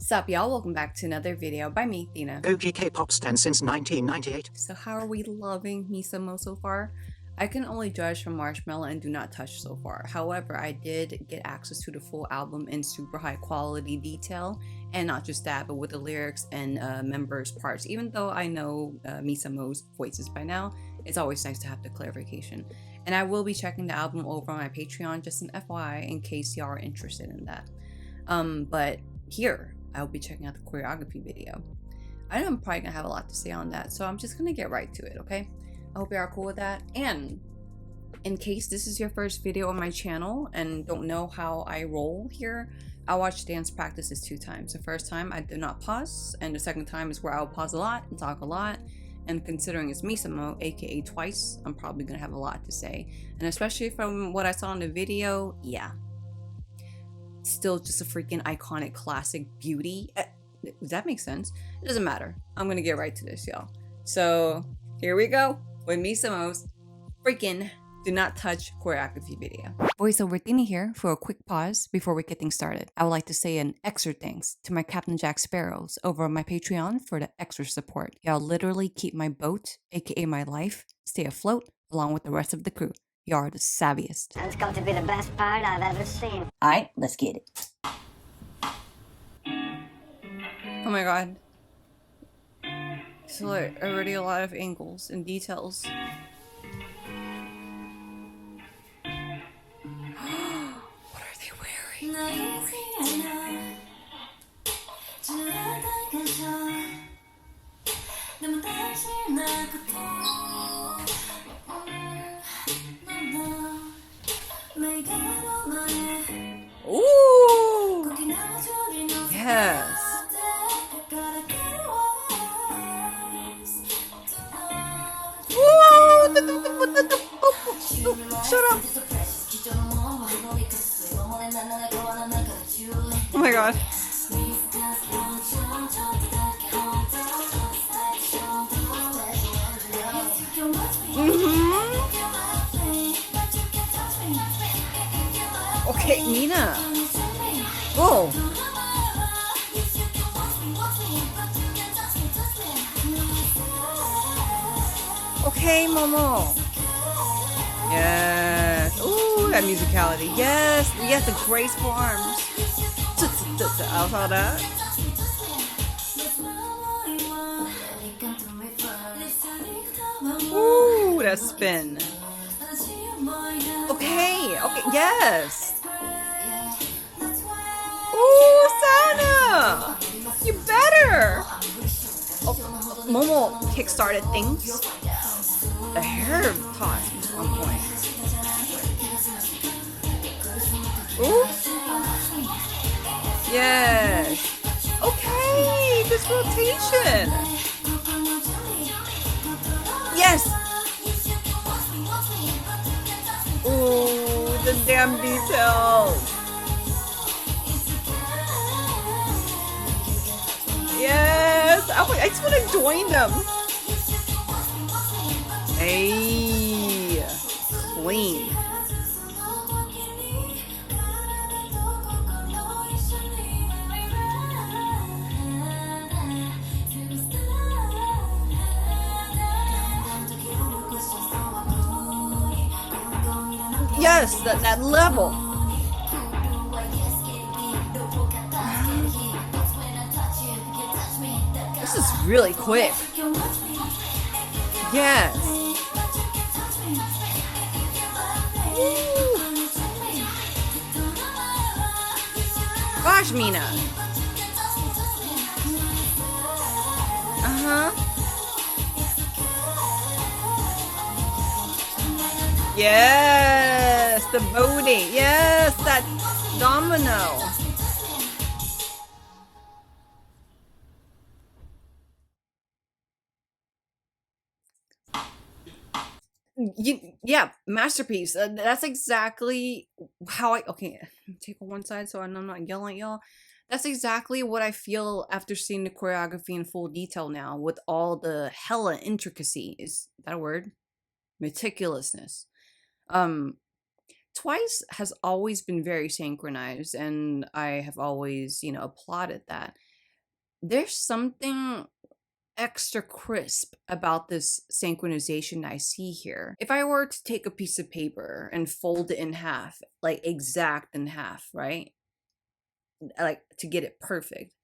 Sup y'all, welcome back to another video by me, XTHINA. OG K-pop stan since 1998. So how are we loving MISAMO so far? I can only judge from Marshmallow and Do Not Touch so far. However, I did get access to the full album in super high quality detail, and not just that, but with the lyrics and members' parts. Even though I know MISAMO's voices by now, it's always nice to have the clarification. And I will be checking the album over on my Patreon, just an FYI, in case y'all are interested in that. But here, I'll be checking out the choreography video. I know I'm probably gonna have a lot to say on that, so I'm just gonna get right to it, okay? I hope you are cool with that. And in case this is your first video on my channel and don't know how I roll here, I watch dance practices 2 times. The first time I do not pause, and the second time is where I'll pause a lot and talk a lot. And considering it's MISAMO, aka twice, I'm probably gonna have a lot to say. And especially from what I saw in the video, yeah. Still just a freaking iconic classic beauty. Does that make sense? It doesn't matter. I'm gonna get right to this, y'all. So here we go with MISAMO's freaking Do Not Touch choreography video. Voiceover XTHINA here for a quick pause before we get things started. I would like to say an extra thanks to my Captain Jack Sparrows over on my Patreon for the extra support. Y'all literally keep my boat, aka my life, stay afloat along with the rest of the crew. You are the savviest. That's got to be the best part I've ever seen. Alright, let's get it. Oh my god. So like already a lot of angles and details. What are they wearing? Ooh! Yes! Shut up! Oh my god. Okay, Nina. Whoa. Okay, Momo. Yes. Ooh, that musicality. Yes. Yes, the graceful arms. I saw that. Ooh, that spin. Okay. Okay. Yes. Ooh, Sana. You better. Oh, Momo kickstarted things. The hair toss was on point. Ooh. Yes. Okay, this rotation. Yes. Ooh, the damn details. Yes. I just want to join them. Hey, clean. Yes, that level. This is really quick. Yes. Gosh, Mina. Yes, the booty. Yes, that domino. Yeah, masterpiece. That's exactly how okay, take on one side so I'm not yelling at y'all. That's exactly what I feel after seeing the choreography in full detail now, with all the hella intricacy. Is that a word? Meticulousness. Twice has always been very synchronized, and I have always, applauded that. there's something extra crisp about this synchronization I see here. If I were to take a piece of paper and fold it in half, like exact in half, right? Like to get it perfect.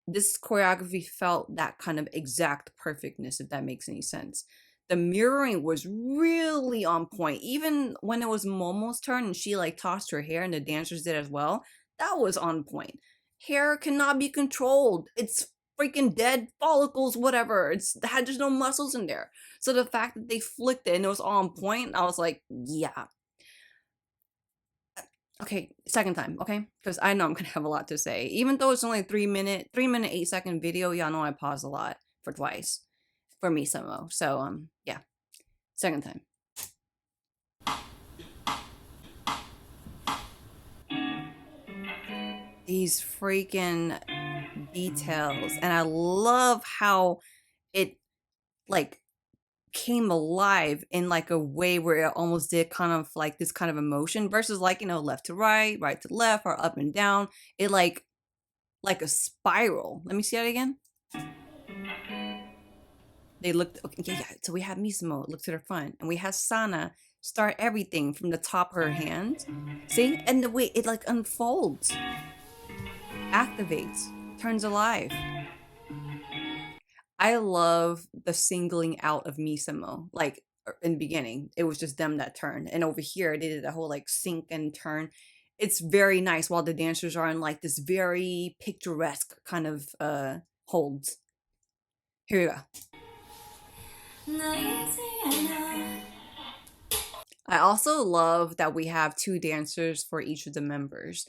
This choreography felt that kind of exact perfectness, if that makes any sense. The mirroring was really on point. Even when it was Momo's turn and she like tossed her hair and the dancers did as well, that was on point. Hair cannot be controlled. It's freaking dead follicles, whatever. It had just no muscles in there. So the fact that they flicked it and it was on point, I was like, yeah. Okay, second time, okay? Because I know I'm gonna have a lot to say. Even though it's only a 3 minute, 8 second video, y'all know I pause a lot for twice for MISAMO. So yeah, second time. These freaking details, and I love how it like came alive in like a way where it almost did kind of like this kind of emotion versus like, you know, left to right, right to left, or up and down. It like a spiral. Let me see that again. They looked, okay, yeah, so we have MISAMO look to the front, and we have Sana start everything from the top of her hand. See? And the way it like unfolds, activates, turns alive. I love the singling out of MISAMO. Like in the beginning, it was just them that turned. And over here, they did a whole like sink and turn. It's very nice while the dancers are in like this very picturesque kind of holds. Here we go. I also love that we have 2 dancers for each of the members.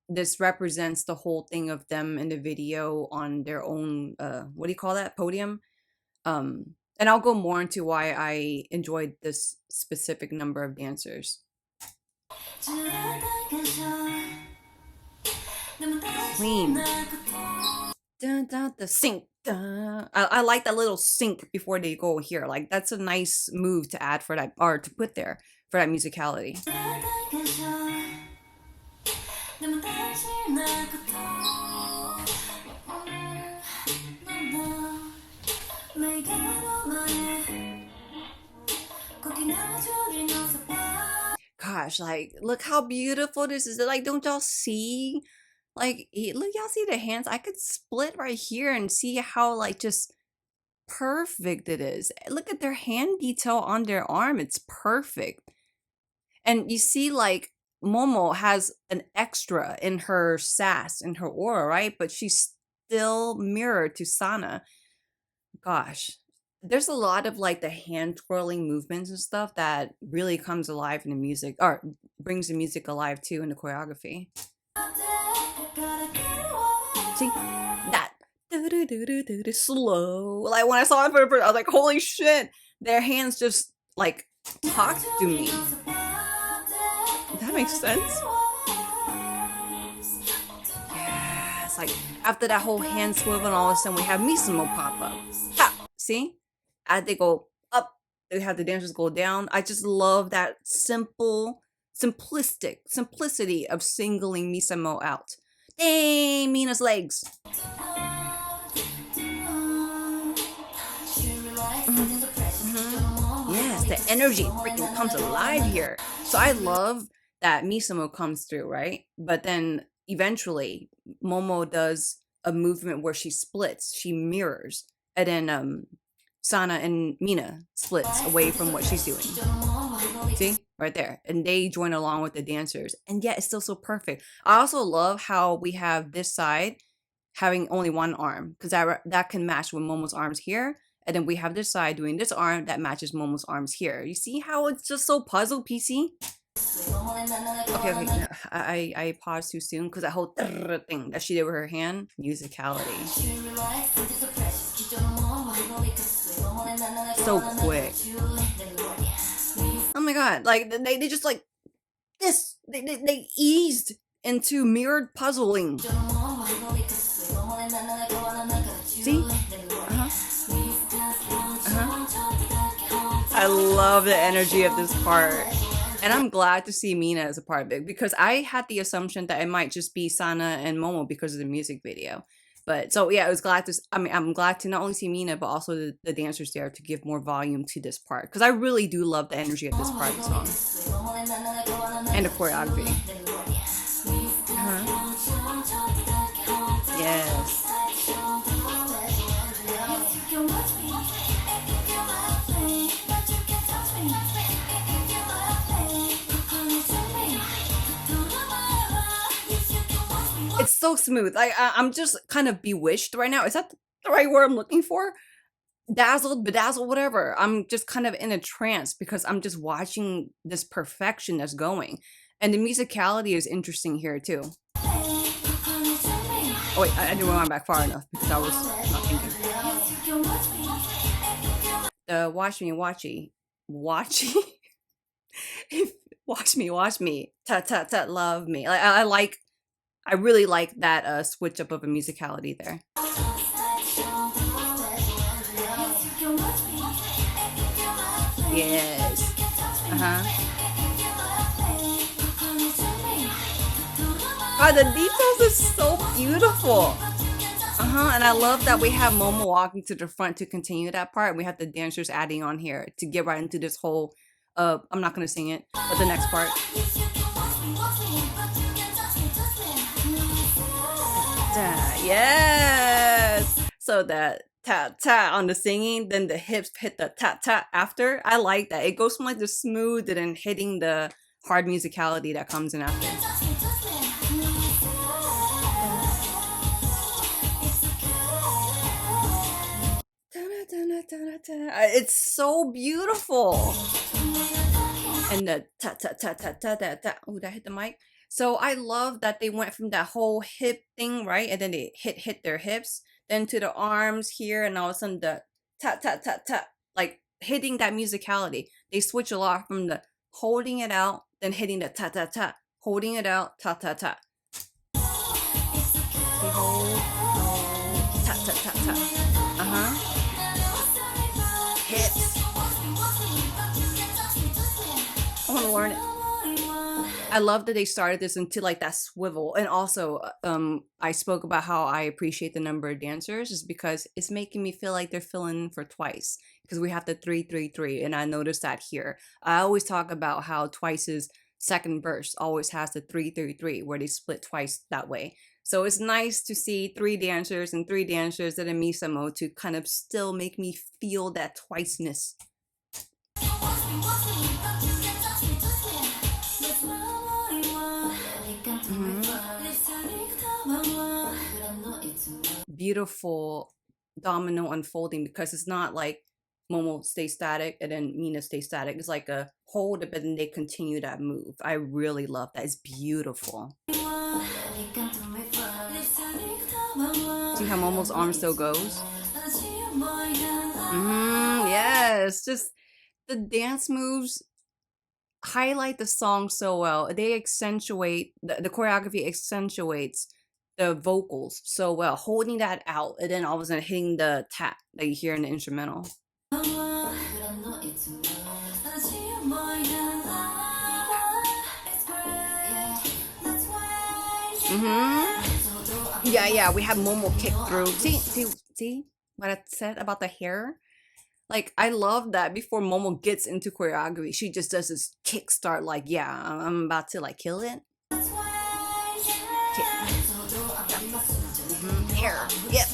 This represents the whole thing of them in the video on their own, what do you call that? Podium. And I'll go more into why I enjoyed this specific number of dancers. Clean. Dun, dun, the sync. Dun. I like that little sync before they go here. Like that's a nice move to add for that, or to put there for that musicality. Gosh, like look how beautiful this is. Like, don't y'all see? Like, look, y'all see the hands? I could split right here and see how like just perfect it is. Look at their hand detail on their arm. It's perfect. And you see like Momo has an extra in her sass, in her aura, right? But she's still mirrored to Sana. Gosh, there's a lot of like the hand twirling movements and stuff that really comes alive in the music, or brings the music alive too in the choreography. See that slow, like when I saw it for the first, I was like, holy shit, their hands just like talk to me. That makes sense. Yeah, it's like after that whole hand swivel and all of a sudden we have MISAMO pop up. Ha! See? As they go up, they have the dancers go down. I just love that simplicity of singling MISAMO out. Dang, Mina's legs. Yes, the energy freaking comes alive here. So I love that MISAMO comes through, right? But then eventually Momo does a movement where she splits, she mirrors, and then Sana and Mina splits away from what she's doing. See? Right there. And they join along with the dancers. And yet it's still so perfect. I also love how we have this side having only one arm, because that can match with Momo's arms here. And then we have this side doing this arm that matches Momo's arms here. You see how it's just so puzzle piecey? Okay, no, I paused too soon because that whole thing that she did with her hand, musicality. So quick. Oh my god, like they just like this, they eased into mirrored puzzling. See? I love the energy of this part. And I'm glad to see Mina as a part of it, because I had the assumption that it might just be Sana and Momo because of the music video. But so yeah, I'm glad to not only see Mina, but also the dancers there to give more volume to this part. Because I really do love the energy of this part of the song. And the choreography. Yes. It's so smooth. I'm just kind of bewitched right now. Is that the right word I'm looking for? Dazzled, bedazzled, whatever. I'm just kind of in a trance because I'm just watching this perfection that's going. And the musicality is interesting here too. Oh wait, I didn't run back far enough because I was not thinking. The watch me, watchy. If watch me, ta, love me. I really like that switch up of a musicality there. Yes. God, the details is so beautiful. And I love that we have Momo walking to the front to continue that part. And we have the dancers adding on here to get right into this whole, I'm not going to sing it, but the next part. Yes. So that ta on the singing, then the hips hit the ta after. I like that. It goes from like the smooth and then hitting the hard musicality that comes in after. It's so beautiful. And the ta. Oh, that hit the mic. So I love that they went from that whole hip thing, right? And then they hit their hips, then to the arms here, and all of a sudden the ta, like hitting that musicality. They switch a lot from the holding it out, then hitting the ta, holding it out, ta. They hold, ta. Hips. I want to learn it. I love that they started this into like that swivel. And also, I spoke about how I appreciate the number of dancers is because it's making me feel like they're filling in for Twice because we have the 3-3-3. And I noticed that here. I always talk about how Twice's second verse always has the 3-3-3 where they split twice that way. So it's nice to see 3 dancers and 3 dancers and a MISAMO to kind of still make me feel that twiceness. Beautiful domino unfolding because it's not like Momo stays static and then Mina stays static. It's like a hold but then they continue that move. I really love that. It's beautiful. See how Momo's arm still goes? Yes, just the dance moves highlight the song so well. They accentuate, the choreography accentuates the vocals so well, holding that out and then all of a sudden hitting the tap that you hear in the instrumental. Yeah, we have Momo kick through. See what I said about the hair? Like, I love that before Momo gets into choreography, she just does this kickstart, like, yeah, I'm about to, like, kill it. Hair, yep.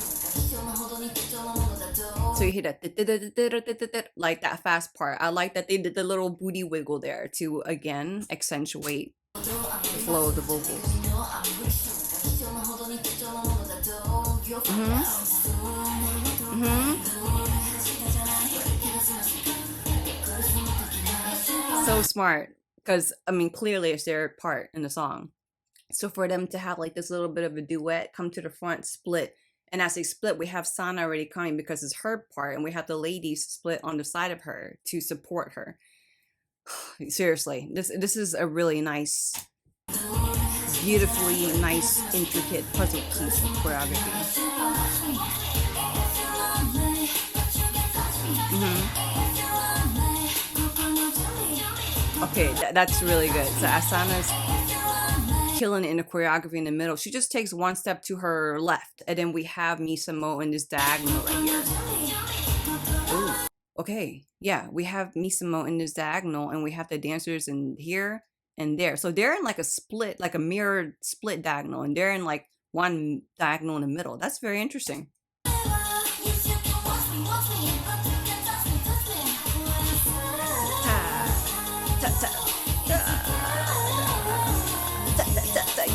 So you hit that, like that fast part. I like that they did the little booty wiggle there to, again, accentuate the flow of the vocals. So smart, because I mean clearly it's their part in the song, so for them to have like this little bit of a duet, come to the front, split, and as they split we have Sana already coming because it's her part and we have the ladies split on the side of her to support her. Seriously, this is a really nice, beautifully nice, intricate puzzle piece of choreography. Okay, that's really good. So Asana's killing it in the choreography in the middle. She just takes one step to her left, and then we have MISAMO in this diagonal right here. Ooh, okay, yeah, we have MISAMO in this diagonal, and we have the dancers in here and there. So they're in like a split, like a mirrored split diagonal, and they're in like one diagonal in the middle. That's very interesting.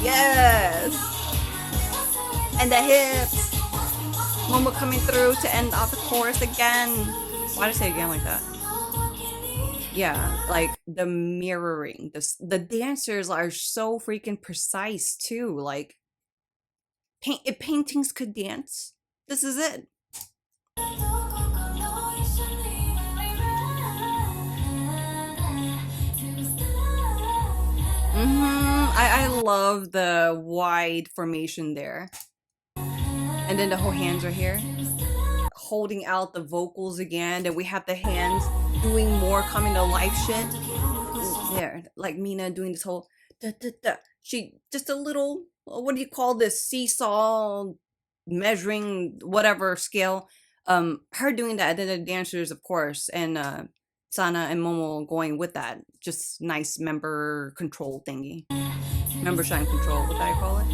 Yes, and the hips. Momo coming through to end off the chorus again. Why did I say again like that? Yeah, like the mirroring. The dancers are so freaking precise too. Like, if paintings could dance, this is it. I love the wide formation there. And then the whole hands are here, holding out the vocals again. Then we have the hands doing more coming to life shit. There, like Mina doing this whole da, da, da. She just a little, what do you call this, seesaw measuring whatever scale. Her doing that, and then the dancers, of course, and Sana and Momo going with that. Just nice member control thingy. Member shine control, what do I call it?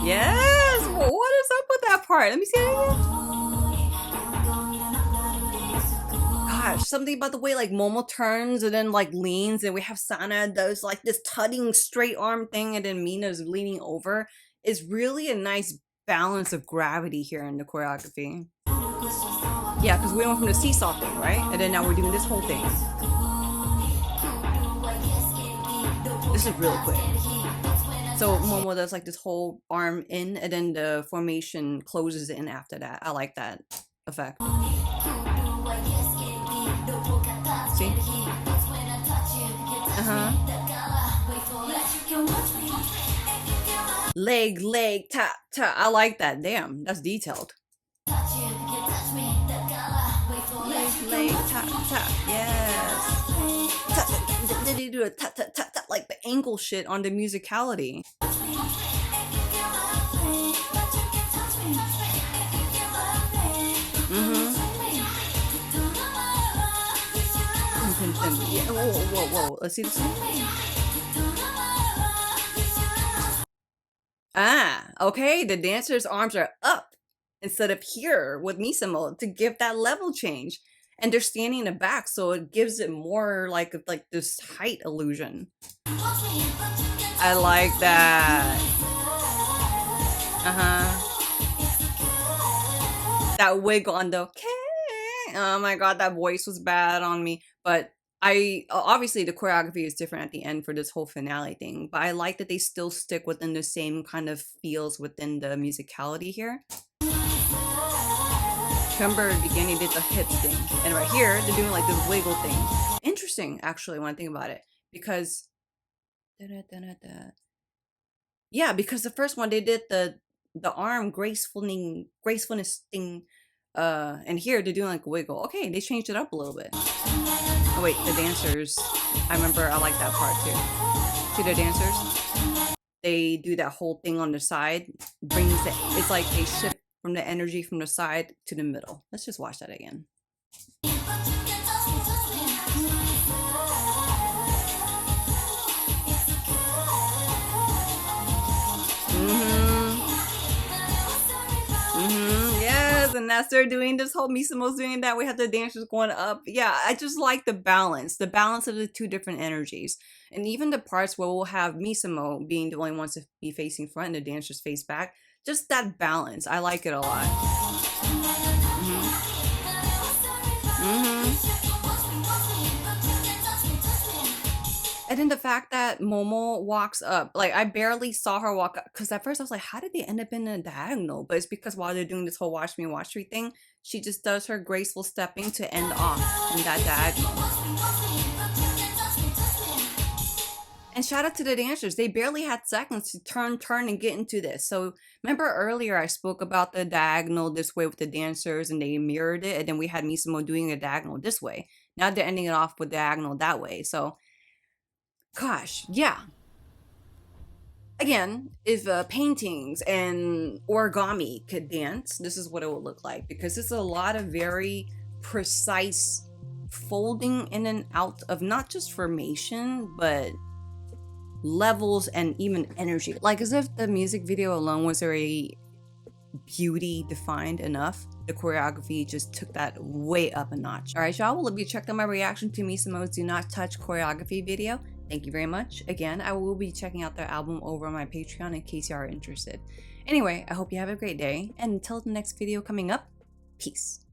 Yes! What is up with that part? Let me see it again. Gosh, something about the way like Momo turns and then like leans, and we have Sana does like this tutting straight arm thing, and then Mina's leaning over. Is really a nice balance of gravity here in the choreography. Yeah, because we went from the seesaw thing, right? And then now we're doing this whole thing. This is really quick. So Momo does like this whole arm in, and then the formation closes in after that. I like that effect. See? Leg, tap, tap. I like that. Damn, that's detailed. Leg, tap, tap. Yes. Did he do a tap, tap, tap, tap, like the ankle shit on the musicality? Yeah. Whoa. Let's see this one. Ah, okay. The dancer's arms are up instead of here with MISAMO to give that level change. And they're standing in the back, so it gives it more like this height illusion. I like that. That wig on the oh my god, that voice was bad on me. But obviously the choreography is different at the end for this whole finale thing. But I like that they still stick within the same kind of feels within the musicality here. Remember at the beginning they did the hips thing, and right here they're doing like this wiggle thing. Interesting, actually, when I think about it, because yeah, because the first one they did the arm gracefulness thing, and here they're doing like a wiggle. Okay, they changed it up a little bit. Oh wait, the dancers. I remember I like that part too. See the dancers? They do that whole thing on the side. It's like they shift from the energy from the side to the middle. Let's just watch that again. Yes, and as they're doing this whole MISAMO's doing that, we have the dancers going up. Yeah, I just like the balance of the two different energies. And even the parts where we'll have MISAMO being the only ones to be facing front and the dancers face back. Just that balance. I like it a lot. And then the fact that Momo walks up, like I barely saw her walk up, because at first I was like, how did they end up in a diagonal? But it's because while they're doing this whole watch me, watch me thing, she just does her graceful stepping to end off in that diagonal. And shout out to the dancers. They barely had seconds to turn and get into this. So remember earlier I spoke about the diagonal this way with the dancers and they mirrored it. And then we had MISAMO doing a diagonal this way. Now they're ending it off with diagonal that way. So, gosh, yeah. Again, if paintings and origami could dance, this is what it would look like, because it's a lot of very precise folding in and out of not just formation, but levels and even energy. Like as if the music video alone was already beauty defined enough. The choreography just took that way up a notch. All right, y'all. Well, if you checked out my reaction to MISAMO's Do Not Touch choreography video, thank you very much. Again, I will be checking out their album over on my Patreon in case you are interested. Anyway, I hope you have a great day, and until the next video coming up, peace.